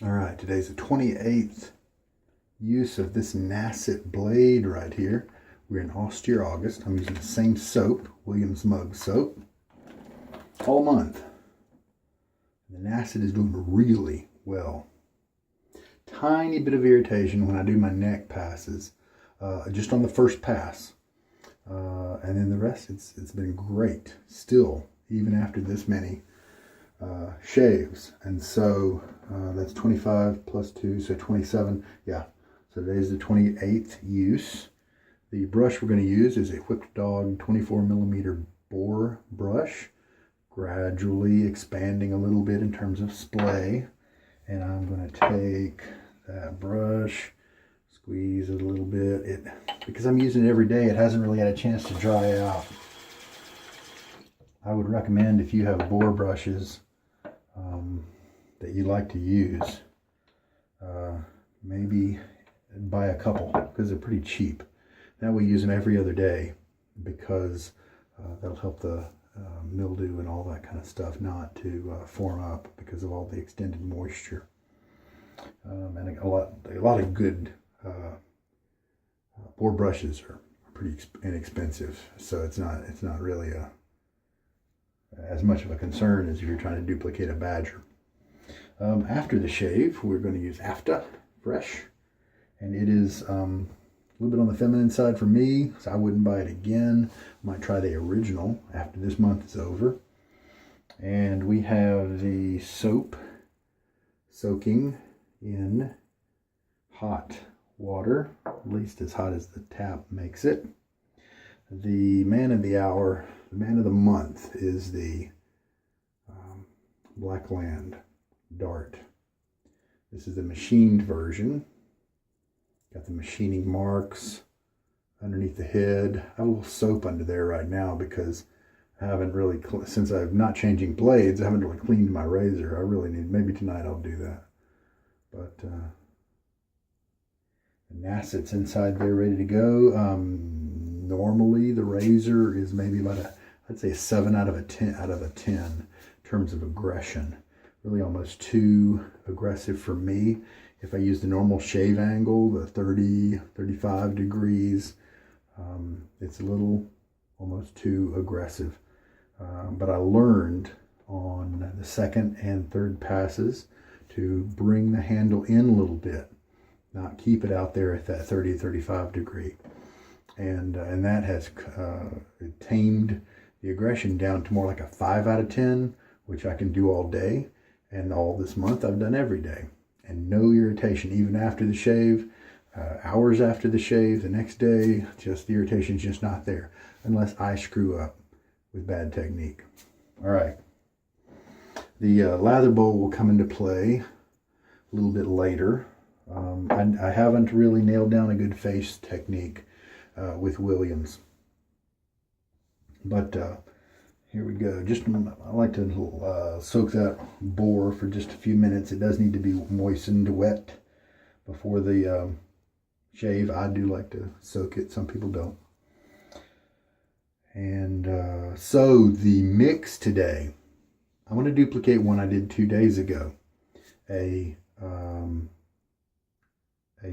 All right, today's the 28th use of this Nacet Blade right here. We're in Austere August. I'm using the same soap, Williams Mug soap, all month. The Nacet is doing really well. Tiny bit of irritation when I do my neck passes, just on the first pass. And then the rest, it's been great still, even after this many shaves. And so that's 25 plus 2, so 27. Yeah, so today's the 28th use. The brush we're going to use is a Whipped Dog 24 millimeter Boar brush, gradually expanding a little bit in terms of splay. And I'm going to take that brush, squeeze it a little bit. Because I'm using it every day, it hasn't really had a chance to dry out. I would recommend, if you have Boar brushes that you like to use, maybe buy a couple because they're pretty cheap. That way use them every other day, because that'll help the mildew and all that kind of stuff not to form up because of all the extended moisture. And a lot of good Boar brushes are pretty inexpensive, so it's not really as much of a concern as if you're trying to duplicate a badger. After the shave, we're going to use Afta Fresh, and it is a little bit on the feminine side for me, so I wouldn't buy it again. I might try the original after this month is over. And we have the soap soaking in hot water, at least as hot as the tap makes it. The man of the hour, the man of the month, is the Blackland dart. This is the machined version. Got the machining marks underneath the head. I have a little soap under there right now because I haven't really, since I'm not changing blades, I haven't really cleaned my razor. I really need, maybe tonight I'll do that. But the Nacet's inside there ready to go. Normally the razor is maybe about I'd say a 7 out of a 10 in terms of aggression. Really almost too aggressive for me. If I use the normal shave angle, the 30, 35 degrees, it's a little almost too aggressive. But I learned on the second and third passes to bring the handle in a little bit, not keep it out there at that 30, 35 degree. And that has tamed the aggression down to more like a 5 out of 10, which I can do all day. And all this month I've done every day. And no irritation, even after the shave, hours after the shave, the next day, just the irritation's just not there. Unless I screw up with bad technique. All right. The lather bowl will come into play a little bit later. I haven't really nailed down a good face technique with Williams. But here we go. I like to soak that Boar for just a few minutes. It does need to be moistened, wet before the shave. I do like to soak it. Some people don't. And so the mix today, I'm going to duplicate one I did 2 days ago. A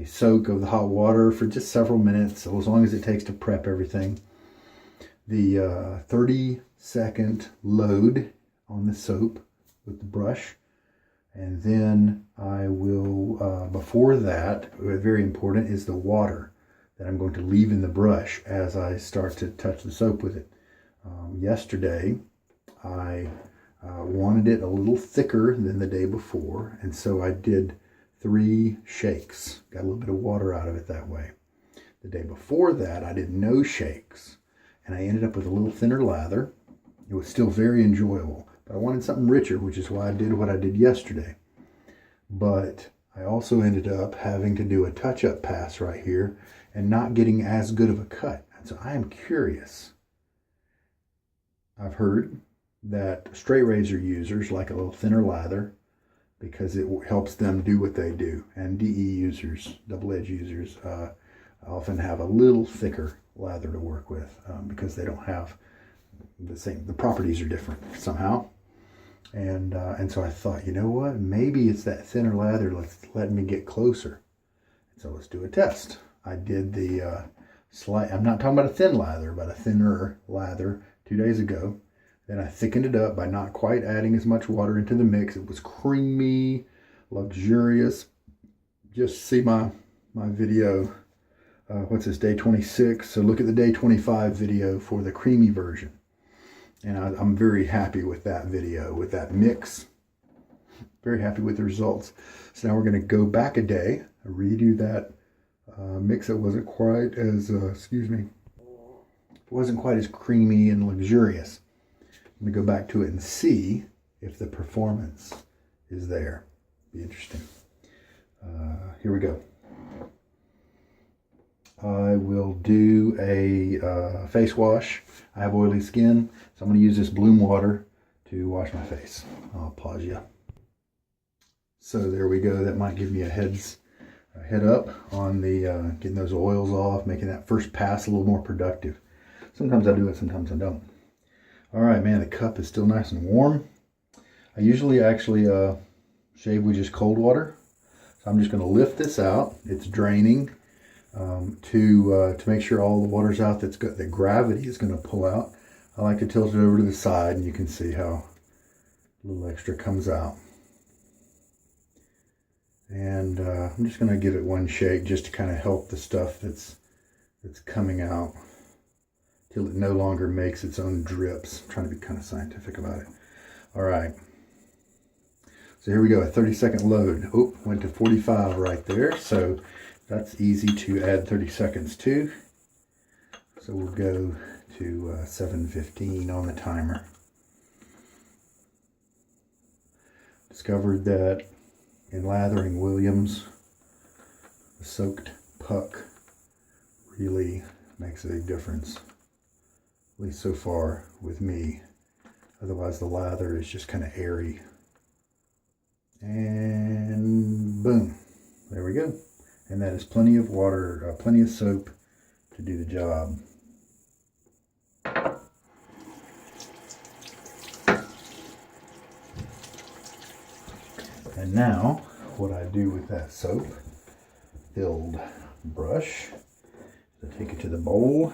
soak of the hot water for just several minutes, so as long as it takes to prep everything. The 30-second load on the soap with the brush, and then I will, before that, very important, is the water that I'm going to leave in the brush as I start to touch the soap with it. Yesterday, I wanted it a little thicker than the day before, and so I did 3 shakes. Got a little bit of water out of it that way. The day before that, I did no shakes, and I ended up with a little thinner lather. It was still very enjoyable, but I wanted something richer, which is why I did what I did yesterday. But I also ended up having to do a touch-up pass right here and not getting as good of a cut. And so I am curious. I've heard that straight razor users like a little thinner lather because it helps them do what they do. And DE users, double-edge users, often have a little thicker lather to work with because they don't have the properties are different somehow. And so I thought, you know what? Maybe it's that thinner lather. Let me get closer. So let's do a test. I did the I'm not talking about a thin lather, but a thinner lather 2 days ago. Then I thickened it up by not quite adding as much water into the mix. It was creamy, luxurious. Just see my video. What's this, day 26? So look at the day 25 video for the creamy version. And I'm very happy with that video, with that mix. Very happy with the results. So now we're going to go back a day, redo that mix that wasn't quite as, wasn't quite as creamy and luxurious. I'm going to go back to it and see if the performance is there. Be interesting. Here we go. I will do a face wash. I have oily skin, so I'm going to use this Bloom water to wash my face. I'll pause you. So there we go. That might give me a head up on the getting those oils off, making that first pass a little more productive. Sometimes I do it, sometimes I don't. All right, man, the cup is still nice and warm. I usually actually shave with just cold water. So I'm just going to lift this out. It's draining to make sure all the water's out that gravity is going to pull out. I like to tilt it over to the side, and you can see how a little extra comes out. And I'm just going to give it one shake just to kind of help the stuff that's coming out till it no longer makes its own drips. I'm trying to be kind of scientific about it. All right. So here we go, a 30-second load. Oh, went to 45 right there. So that's easy to add 30 seconds to. So we'll go to 7:15 on the timer. Discovered that in lathering Williams, the soaked puck really makes a big difference, at least so far with me. Otherwise the lather is just kind of airy. And boom, there we go. And that is plenty of water, plenty of soap to do the job. And now, what I do with that soap-filled brush, I take it to the bowl,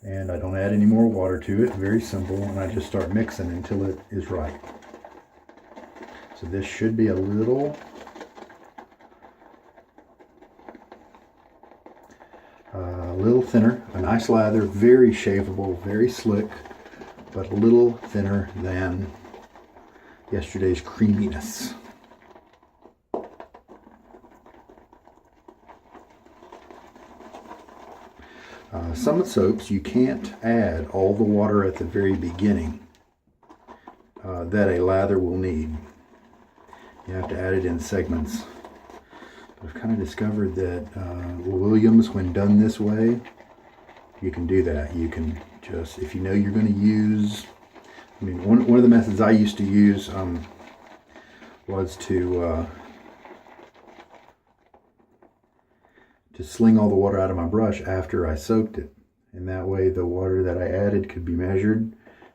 and I don't add any more water to it. Very simple, and I just start mixing until it is right. So this should be a little thinner, a nice lather, very shapeable, very slick, but a little thinner than yesterday's creaminess. Some soaps you can't add all the water at the very beginning that a lather will need. You have to add it in segments. But I've kind of discovered that Williams, when done this way, you can do that. You can just, if you know you're going to use, I mean, one of the methods I used to use was to sling all the water out of my brush after I soaked it. And that way the water that I added could be measured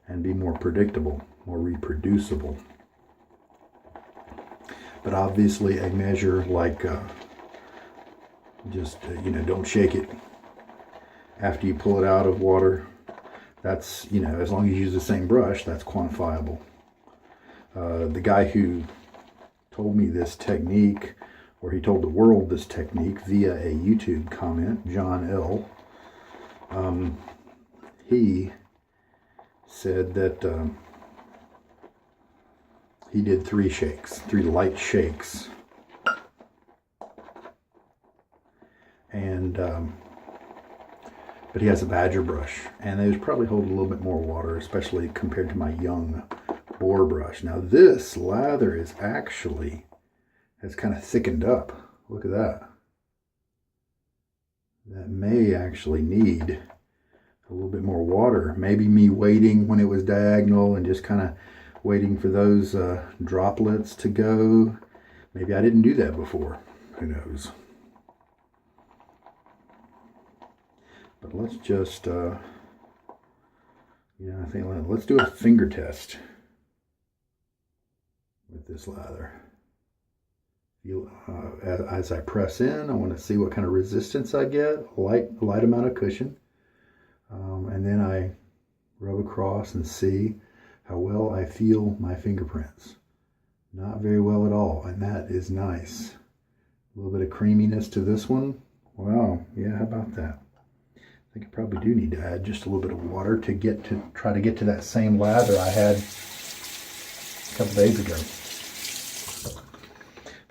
and be more predictable, more reproducible. But obviously a measure like don't shake it after you pull it out of water. That's, as long as you use the same brush, that's quantifiable. The guy who told me this technique, or he told the world this technique via a YouTube comment, John L., he said that he did 3 light shakes. And but he has a Badger brush, and those probably hold a little bit more water, especially compared to my young Boar brush. Now this lather is actually has kind of thickened up. Look at that. That may actually need a little bit more water. Maybe me waiting when it was diagonal and just kind of waiting for those droplets to go. Maybe I didn't do that before. Who knows? But let's just, I think let's do a finger test. with this lather. As I press in, I want to see what kind of resistance I get, light amount of cushion. And then I rub across and see how well I feel my fingerprints. Not very well at all, and that is nice. A little bit of creaminess to this one. Wow, yeah, how about that? I think I probably do need to add just a little bit of water to try to get to that same lather I had a couple days ago.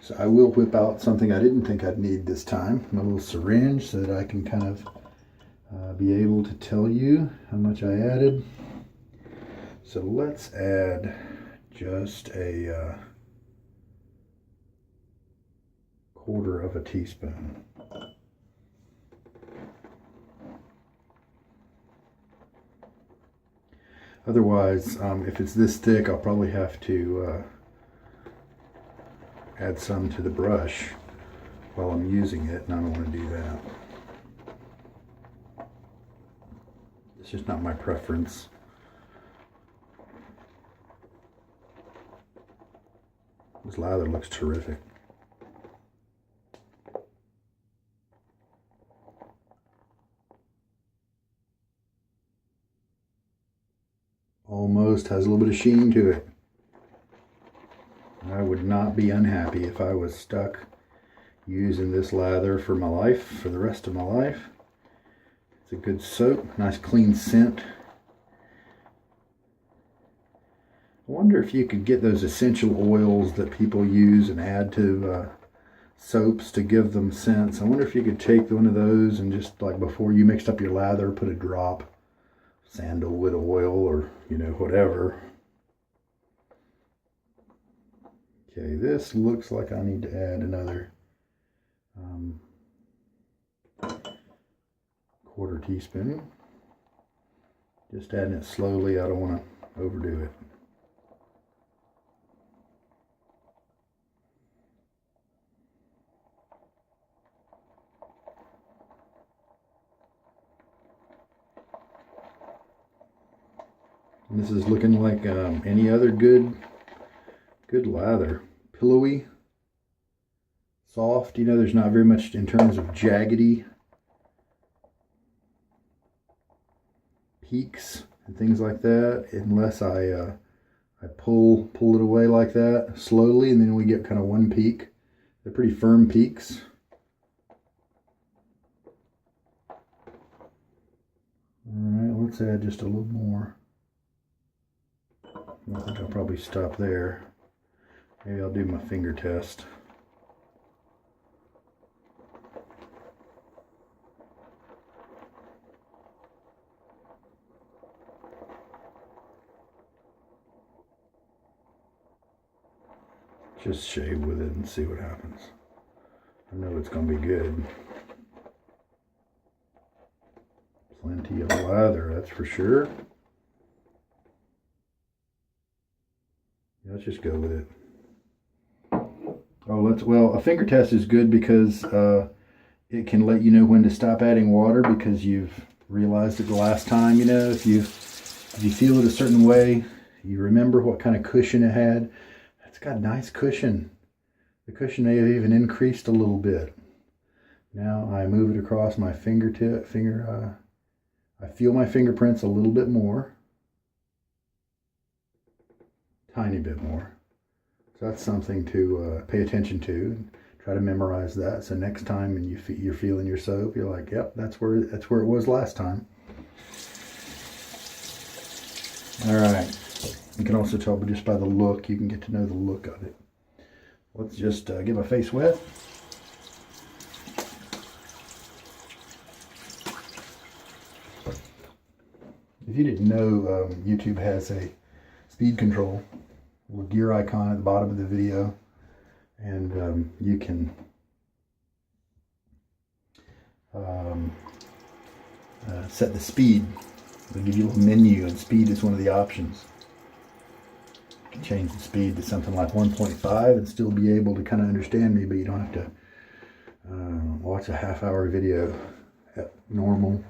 So I will whip out something I didn't think I'd need this time, my little syringe, so that I can kind of be able to tell you how much I added. So let's add just a quarter of a teaspoon. Otherwise, if it's this thick, I'll probably have to add some to the brush while I'm using it, and I don't want to do that. It's just not my preference. This lather looks terrific. Almost has a little bit of sheen to it. I would not be unhappy if I was stuck using this lather for my life, for the rest of my life. It's a good soap, nice clean scent. I wonder if you could get those essential oils that people use and add to soaps to give them scents. I wonder if you could take one of those and just, like, before you mixed up your lather, put a drop sandalwood oil or, you know, whatever. Okay, this looks like I need to add another quarter teaspoon. Just adding it slowly, I don't want to overdo it. And this is looking like any other good lather. Pillowy, soft, you know, there's not very much in terms of jaggedy peaks and things like that, unless I pull it away like that slowly, and then we get kind of one peak. They're pretty firm peaks. Alright, let's add just a little more. I think I'll probably stop there. Maybe I'll do my finger test. Just shave with it and see what happens. I know it's going to be good. Plenty of lather, that's for sure. Let's just go with it. Oh, well, a finger test is good because it can let you know when to stop adding water, because you've realized it the last time. You know, if you feel it a certain way, you remember what kind of cushion it had. It's got nice cushion. The cushion may have even increased a little bit. Now I move it across my fingertip. I feel my fingerprints a little bit more. Tiny bit more. So that's something to pay attention to. Try to memorize that. So next time when you're feeling your soap, you're like, yep, that's where it was last time. All right. You can also tell just by the look. You can get to know the look of it. Let's just get my face wet. If you didn't know, YouTube has a speed control, a little gear icon at the bottom of the video, and you can set the speed. They'll give you a little menu, and speed is one of the options. You can change the speed to something like 1.5 and still be able to kind of understand me, but you don't have to watch a half-hour video at normal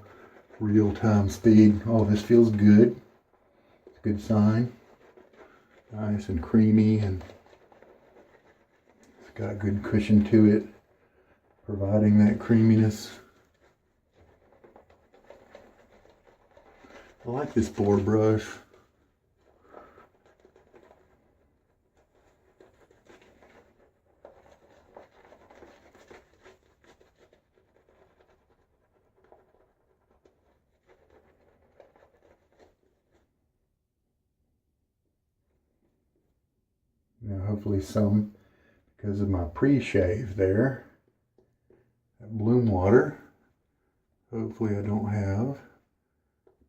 real-time speed. Oh, this feels good. It's a good sign. Nice and creamy and got a good cushion to it, providing that creaminess. I like this Boar brush. Now hopefully some, because of my pre-shave there, that bloom water, hopefully I don't have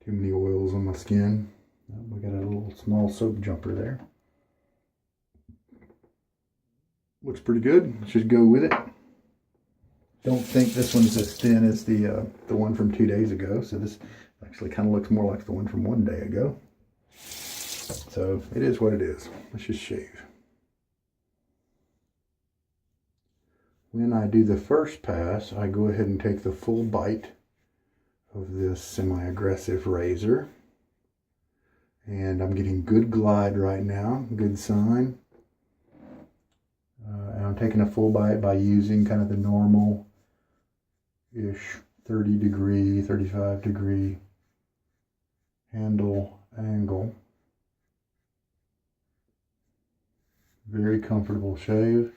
too many oils on my skin. We got a little small soap jumper there. Looks pretty good. Should go with it. Don't think this one's as thin as the one from 2 days ago. So this actually kind of looks more like the one from 1 day ago. So it is what it is. Let's just shave. When I do the first pass, I go ahead and take the full bite of this semi-aggressive razor. And I'm getting good glide right now, good sign. And I'm taking a full bite by using kind of the normal-ish 30 degree, 35 degree handle angle. Very comfortable shave.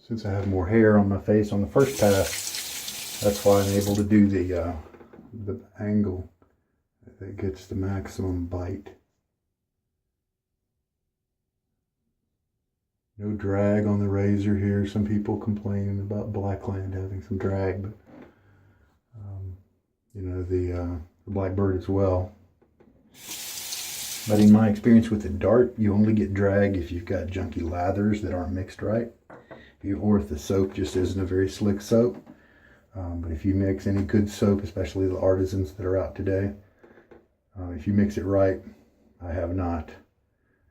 Since I have more hair on my face on the first pass, that's why I'm able to do the angle that gets the maximum bite. No drag on the razor here. Some people complaining about Blackland having some drag, but you know, the Blackbird as well. But in my experience with the Dart, you only get drag if you've got junky lathers that aren't mixed right. Or if the soap just isn't a very slick soap. But if you mix any good soap, especially the artisans that are out today, if you mix it right, I have not.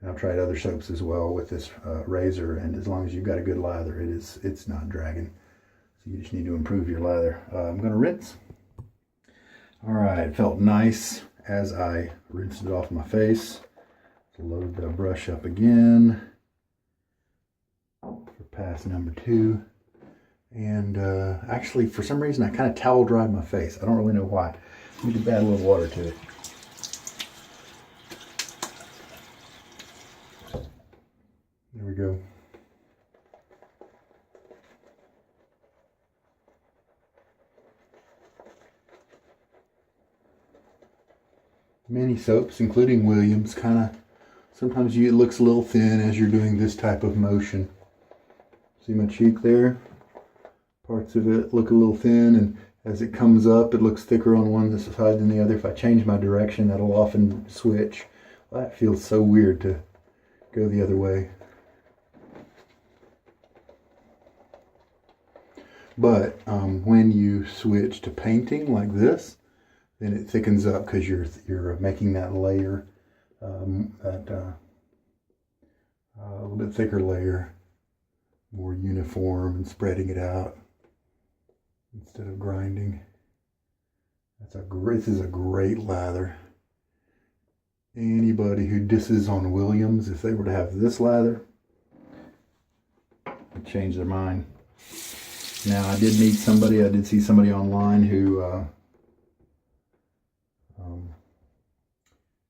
And I've tried other soaps as well with this razor, and as long as you've got a good lather, it's not dragging. So you just need to improve your lather. I'm going to rinse. All right, it felt nice as I rinsed it off my face. So load the brush up again. Pass number 2, and actually for some reason I kind of towel dried my face. I don't really know why. Let me add a little water to it. There we go. Many soaps, including Williams, kind of sometimes it looks a little thin as you're doing this type of motion. See my cheek there? Parts of it look a little thin, and as it comes up, it looks thicker on one side than the other. If I change my direction, that'll often switch. Well, that feels so weird to go the other way. But when you switch to painting like this, then it thickens up because you're making that layer, a little bit thicker layer, more uniform, and spreading it out instead of grinding. This is a great lather. Anybody who disses on Williams, if they were to have this lather, would change their mind. Now I did see somebody online who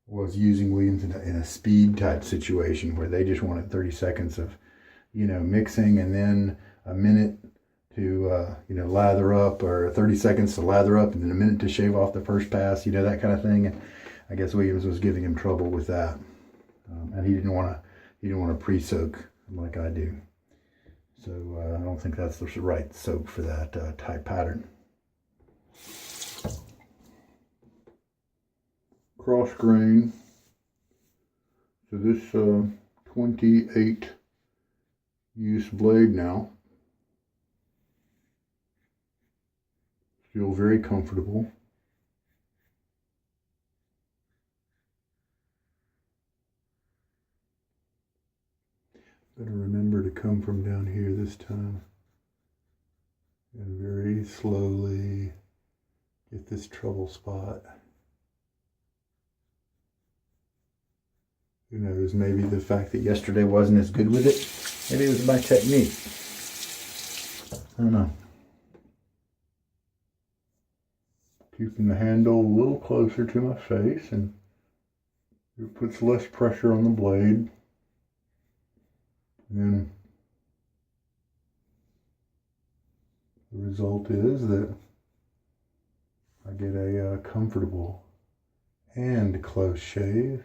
was using Williams in a speed type situation where they just wanted 30 seconds of mixing, and then a minute to lather up, or 30 seconds to lather up, and then a minute to shave off the first pass, that kind of thing. And I guess Williams was giving him trouble with that, and he didn't want to pre-soak like I do. So I don't think that's the right soap for that type pattern. Cross grain. So this 28 use blade now. Feel very comfortable. Better remember to come from down here this time and very slowly get this trouble spot. Who knows, maybe the fact that yesterday wasn't as good with it, maybe it was my technique. I don't know. Keeping the handle a little closer to my face, and it puts less pressure on the blade. And then the result is that I get a comfortable and close shave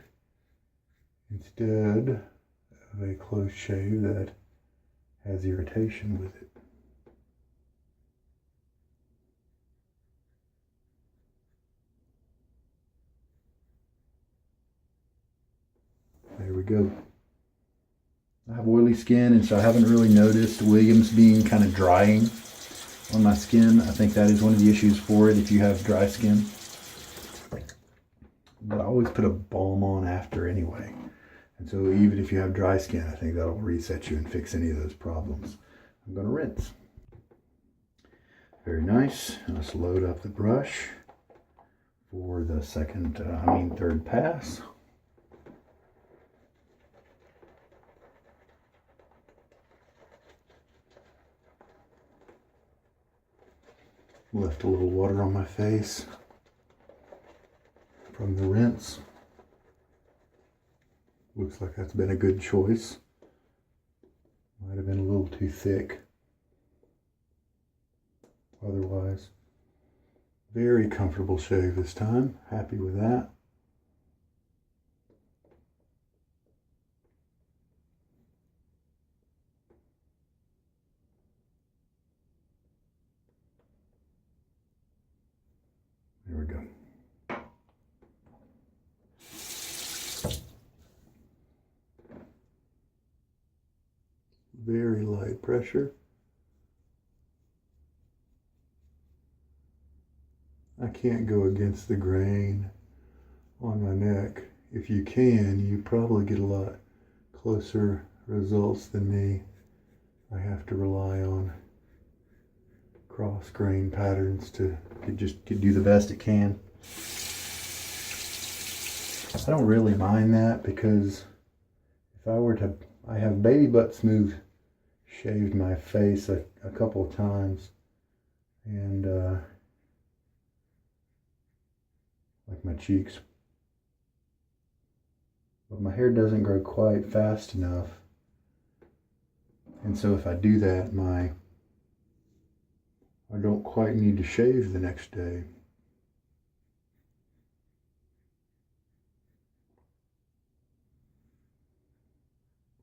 instead of a close shave that has irritation with it. There we go. I have oily skin, and so I haven't really noticed Williams being kind of drying on my skin. I think that is one of the issues for it if you have dry skin. But I always put a balm on after anyway. And so even if you have dry skin, I think that'll reset you and fix any of those problems. I'm going to rinse. Very nice. Let's load up the brush for the third pass. Left a little water on my face from the rinse. Looks like that's been a good choice. Might have been a little too thick. Otherwise, very comfortable shave this time. Happy with that. There we go. Very light pressure. I can't go against the grain on my neck. If you can, you probably get a lot closer results than me. I have to rely on cross grain patterns to just do the best it can. I don't really mind that, because if I have baby butt smooth shaved my face a couple of times, and like my cheeks, but my hair doesn't grow quite fast enough, and so if I do that, I don't quite need to shave the next day.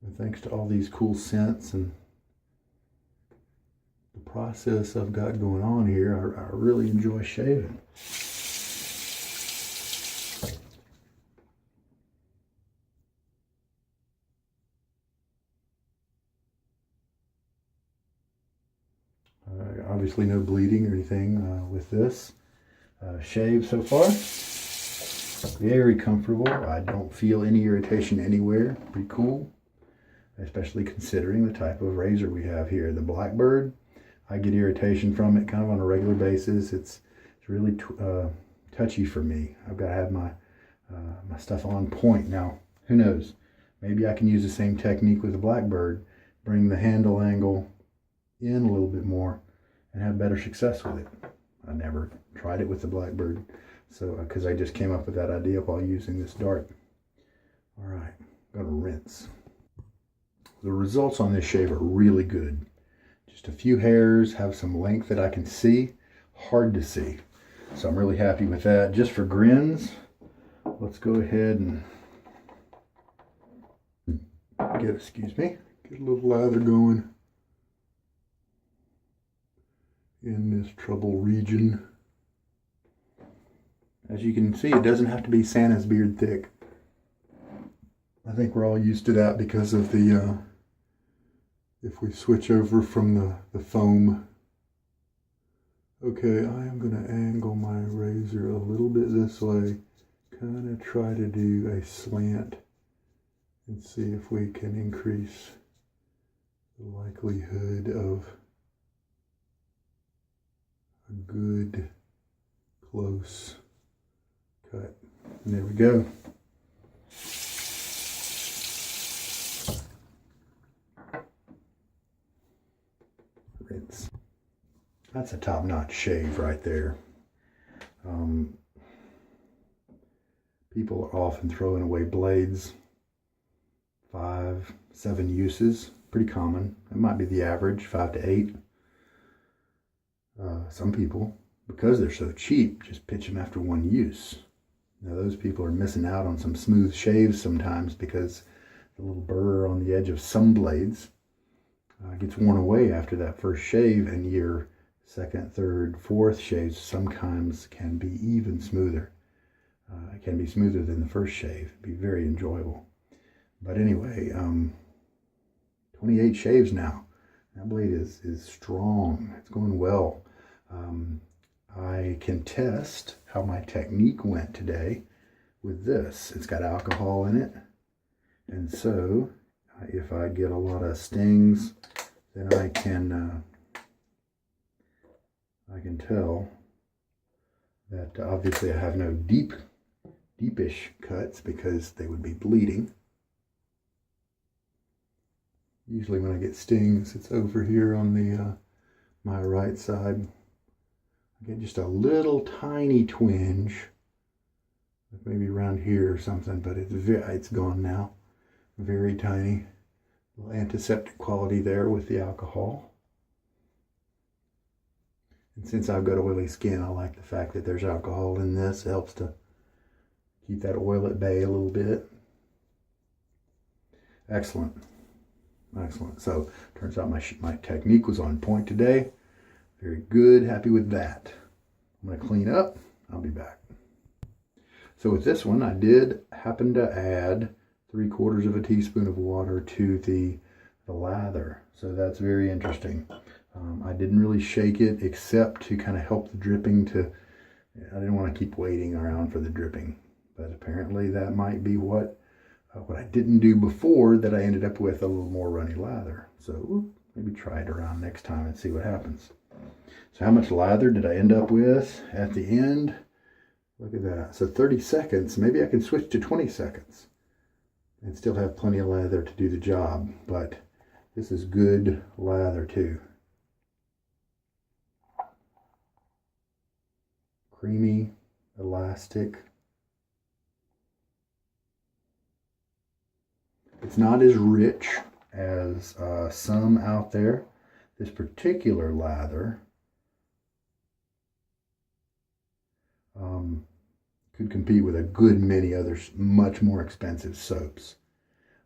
And thanks to all these cool scents and the process I've got going on here, I really enjoy shaving. Obviously no bleeding or anything with this shave so far. Very comfortable. I don't feel any irritation anywhere. Pretty cool, especially considering the type of razor we have here. The Blackbird, I get irritation from it kind of on a regular basis. It's really touchy for me. I've got to have my stuff on point. Now, who knows? Maybe I can use the same technique with the Blackbird, bring the handle angle in a little bit more and have better success with it. I never tried it with the Blackbird, so because I just came up with that idea while using this dart. All right, I'm gonna rinse. The results on this shave are really good. Just a few hairs, have some length that I can see, hard to see. So I'm really happy with that. Just for grins, let's go ahead and get a little lather going in this trouble region. As you can see, it doesn't have to be Santa's beard thick. I think we're all used to that because of the, if we switch over from the foam. Okay, I am going to angle my razor a little bit this way, kind of try to do a slant and see if we can increase the likelihood of a good close cut. And there we go. Rinse. That's a top-notch shave right there. People are often throwing away blades. 5, 7 uses, pretty common. It might be the average, 5 to 8. Some people, because they're so cheap, just pitch them after 1 use. Now those people are missing out on some smooth shaves sometimes because the little burr on the edge of some blades gets worn away after that first shave, and your second, third, fourth shaves sometimes can be even smoother. It can be smoother than the first shave. It'd be very enjoyable. But anyway, 28 shaves now. That blade is strong. It's going well. I can test how my technique went today with this. It's got alcohol in it. And so if I get a lot of stings, then I can tell that obviously I have no deepish cuts because they would be bleeding. Usually when I get stings, it's over here on the my right side. I get just a little tiny twinge, maybe around here or something, but it's gone now. Very tiny. A little antiseptic quality there with the alcohol. And since I've got oily skin, I like the fact that there's alcohol in this. It helps to keep that oil at bay a little bit. Excellent. Excellent. So turns out my technique was on point today. Very good. Happy with that. I'm going to clean up. I'll be back. So with this one, I did happen to add 3/4 teaspoon of water to the lather. So that's very interesting. I didn't really shake it except to kind of help the dripping I didn't want to keep waiting around for the dripping. But apparently that might be what I didn't do before that I ended up with a little more runny lather. So maybe try it around next time and see what happens. So how much lather did I end up with at the end? Look at that. So 30 seconds. Maybe I can switch to 20 seconds and still have plenty of lather to do the job. But this is good lather too. Creamy, elastic. It's not as rich as some out there. This particular lather could compete with a good many other much more expensive soaps.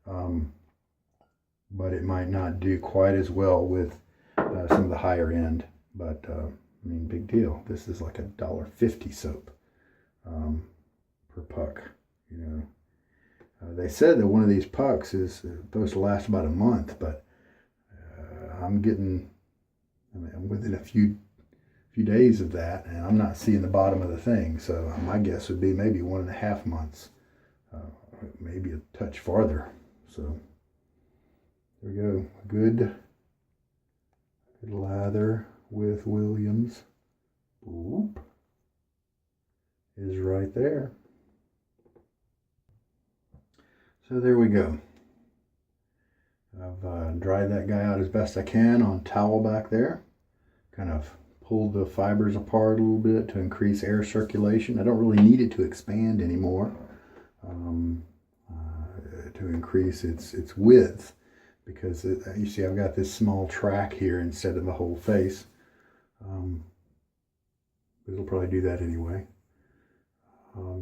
But it might not do quite as well with some of the higher end. But I mean, big deal. This is like $1.50 soap per puck, you know. They said that one of these pucks is supposed to last about a month, but I'm within a few days of that, and I'm not seeing the bottom of the thing. So my guess would be maybe 1.5 months, maybe a touch farther. So there we go. Good lather with Williams. Oop, is right there. So there we go. I've dried that guy out as best I can on towel back there. Kind of pulled the fibers apart a little bit to increase air circulation. I don't really need it to expand anymore to increase its width, because you see I've got this small track here instead of the whole face. But it'll probably do that anyway.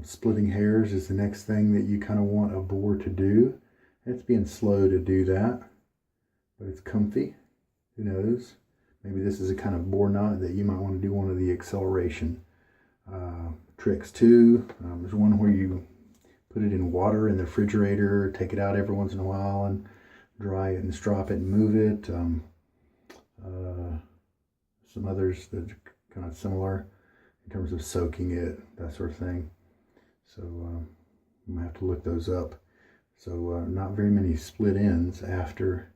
Splitting hairs is the next thing that you kind of want a boar to do. It's being slow to do that, but it's comfy. Who knows? Maybe this is a kind of boar knot that you might want to do one of the acceleration tricks too. There's one where you put it in water in the refrigerator, take it out every once in a while and dry it and drop it and move it. Some others that are kind of similar in terms of soaking it, that sort of thing. So I'm gonna have to look those up. So not very many split ends after,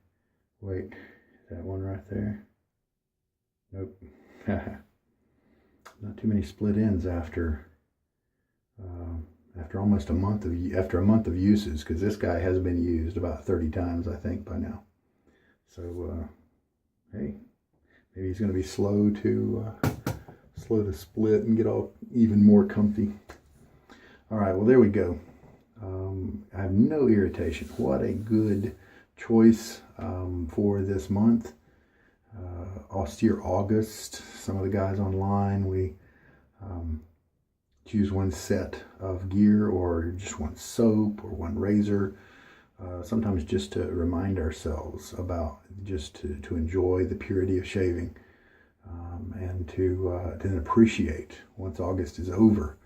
wait, that one right there? Nope. Not too many split ends after almost a month of uses, because this guy has been used about 30 times I think by now. So hey, maybe he's going to be slow to split and get all even more comfy. All right, well there we go. I have no irritation. What a good choice for this month. Austere August. Some of the guys online, we choose one set of gear or just one soap or one razor. Sometimes just to remind ourselves about just to enjoy the purity of shaving, and to then appreciate once August is over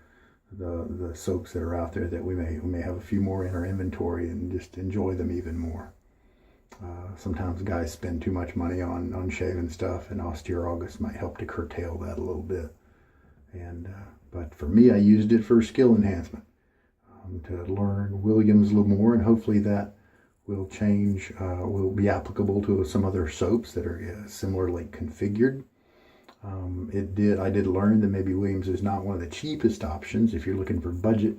the soaps that are out there, that we may have a few more in our inventory and just enjoy them even more. Sometimes guys spend too much money on shaving stuff, and Austere August might help to curtail that a little bit. And but for me, I used it for skill enhancement, to learn Williams a little more, and hopefully that will change, will be applicable to some other soaps that are similarly configured. I did learn that maybe Williams is not one of the cheapest options. If you're looking for budget,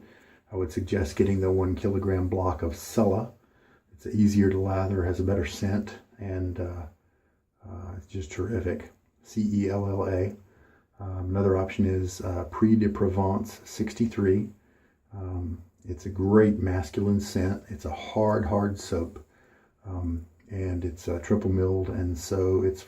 I would suggest getting the 1 kilogram block of Cella. It's easier to lather, has a better scent, and it's just terrific. Cella. Another option is Prix de Provence 63. It's a great masculine scent. It's a hard soap, and it's triple milled, and so it's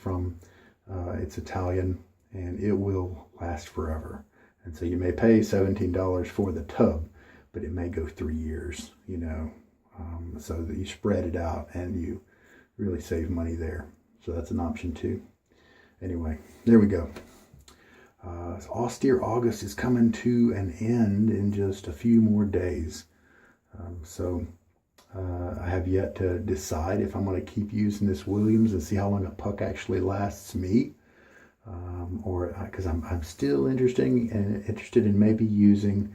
it's Italian, and it will last forever. And so you may pay $17 for the tub, but it may go 3 years, you know, so that you spread it out and you really save money there. So that's an option too. Anyway, there we go. Austere August is coming to an end in just a few more days. I have yet to decide if I'm going to keep using this Williams and see how long a puck actually lasts me, or because I'm still interested in maybe using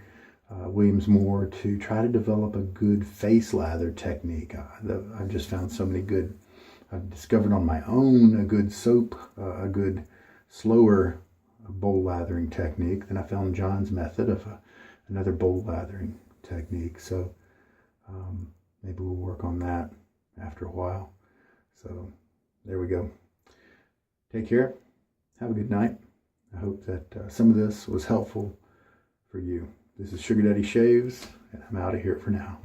Williams more to try to develop a good face lather technique. I've just found so many good. I've discovered on my own a good soap, a good slower bowl lathering technique. Then I found John's method of another bowl lathering technique. So maybe we'll work on that after a while. So there we go. Take care. Have a good night. I hope that some of this was helpful for you. This is Sugar Daddy Shaves, and I'm out of here for now.